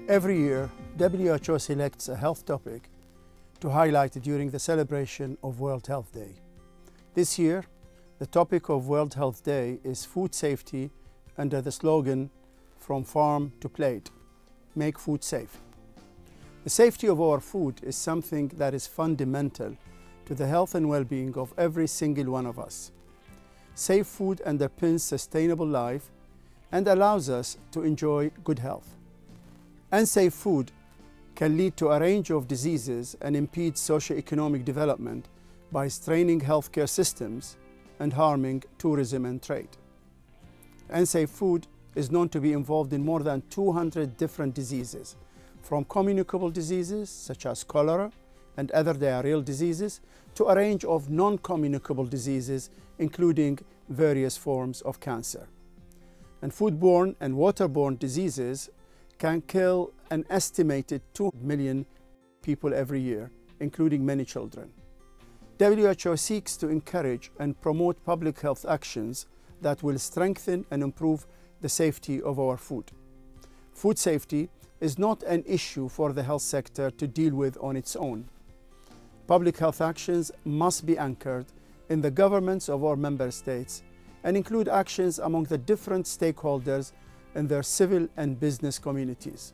Every year, WHO selects a health topic to highlight during the celebration of World Health Day. This year, the topic of World Health Day is food safety under the slogan, "From farm to plate, make food safe." The safety of our food is something that is fundamental to the health and well-being of every single one of us. Safe food underpins sustainable life and allows us to enjoy good health. Unsafe food can lead to a range of diseases and impede socio-economic development by straining healthcare systems and harming tourism and trade. Unsafe food is known to be involved in more than 200 different diseases, from communicable diseases such as cholera and other diarrheal diseases to a range of non-communicable diseases, including various forms of cancer. And foodborne and waterborne diseases can kill an estimated 2 million people every year, including many children. WHO seeks to encourage and promote public health actions that will strengthen and improve the safety of our food. Food safety is not an issue for the health sector to deal with on its own. Public health actions must be anchored in the governments of our member states and include actions among the different stakeholders in their civil and business communities.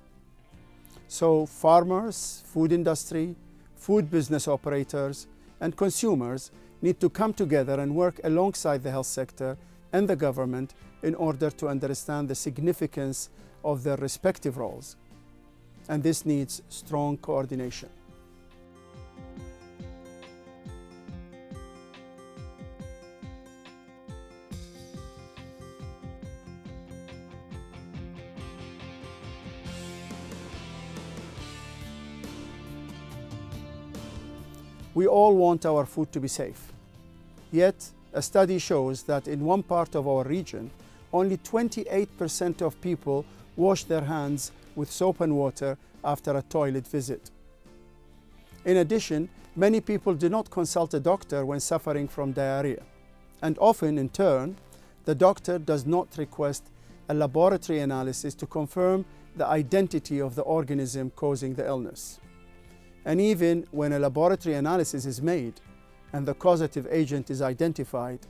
So farmers, food industry, food business operators, and consumers need to come together and work alongside the health sector and the government in order to understand the significance of their respective roles. And this needs strong coordination. We all want our food to be safe. Yet, a study shows that in one part of our region, only 28% of people wash their hands with soap and water after a toilet visit. In addition, many people do not consult a doctor when suffering from diarrhea. And often, in turn, the doctor does not request a laboratory analysis to confirm the identity of the organism causing the illness. And even when a laboratory analysis is made and the causative agent is identified,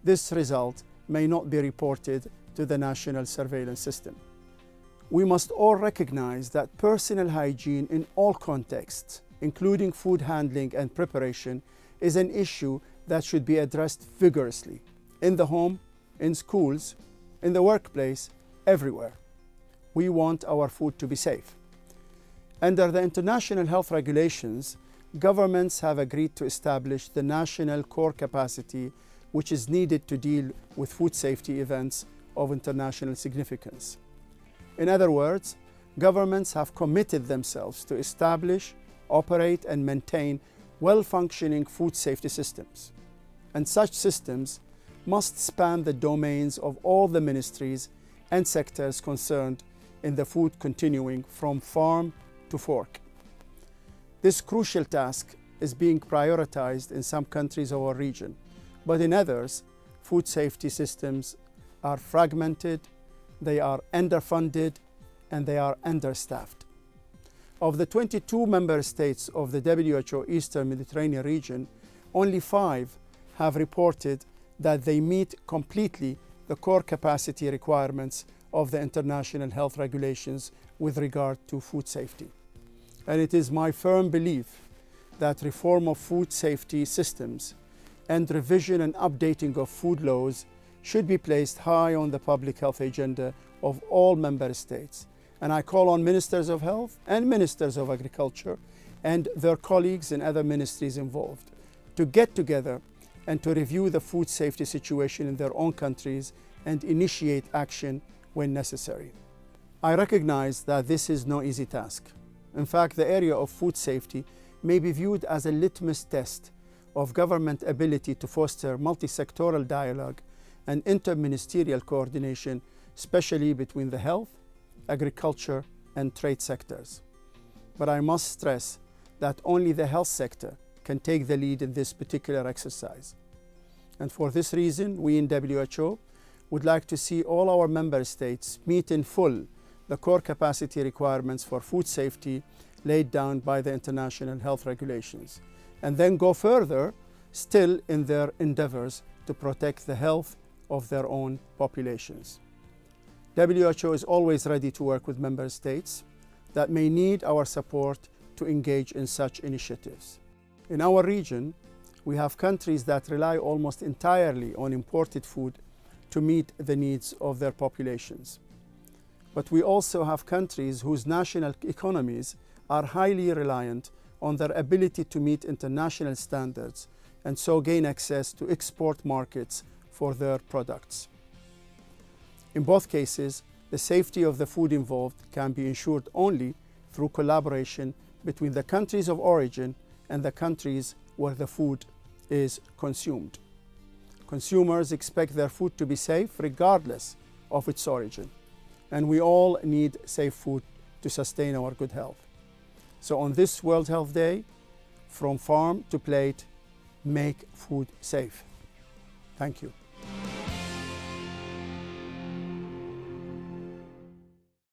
this result may not be reported to the national surveillance system. We must all recognize that personal hygiene in all contexts, including food handling and preparation, is an issue that should be addressed vigorously in the home, in schools, in the workplace, everywhere. We want our food to be safe. Under the international health regulations, governments have agreed to establish the national core capacity which is needed to deal with food safety events of international significance. In other words, governments have committed themselves to establish, operate, and maintain well-functioning food safety systems. And such systems must span the domains of all the ministries and sectors concerned in the food continuum from farm to fork. This crucial task is being prioritized in some countries of our region, but in others, food safety systems are fragmented, they are underfunded, and they are understaffed. Of the 22 member states of the WHO Eastern Mediterranean region, only 5 have reported that they meet completely the core capacity requirements of the international health regulations with regard to food safety. And it is my firm belief that reform of food safety systems and revision and updating of food laws should be placed high on the public health agenda of all member states. And I call on ministers of health and ministers of agriculture and their colleagues in other ministries involved to get together and to review the food safety situation in their own countries and initiate action when necessary. I recognize that this is no easy task. In fact, the area of food safety may be viewed as a litmus test of government ability to foster multi-sectoral dialogue and interministerial coordination, especially between the health, agriculture, and trade sectors. But I must stress that only the health sector can take the lead in this particular exercise. And for this reason, we in WHO would like to see all our member states meet in full the core capacity requirements for food safety laid down by the international health regulations, and then go further still in their endeavors to protect the health of their own populations. WHO is always ready to work with member states that may need our support to engage in such initiatives. In our region, we have countries that rely almost entirely on imported food to meet the needs of their populations. But we also have countries whose national economies are highly reliant on their ability to meet international standards and so gain access to export markets for their products. In both cases, the safety of the food involved can be ensured only through collaboration between the countries of origin and the countries where the food is consumed. Consumers expect their food to be safe regardless of its origin, and we all need safe food to sustain our good health. So on this World Health Day, from farm to plate, make food safe. Thank you.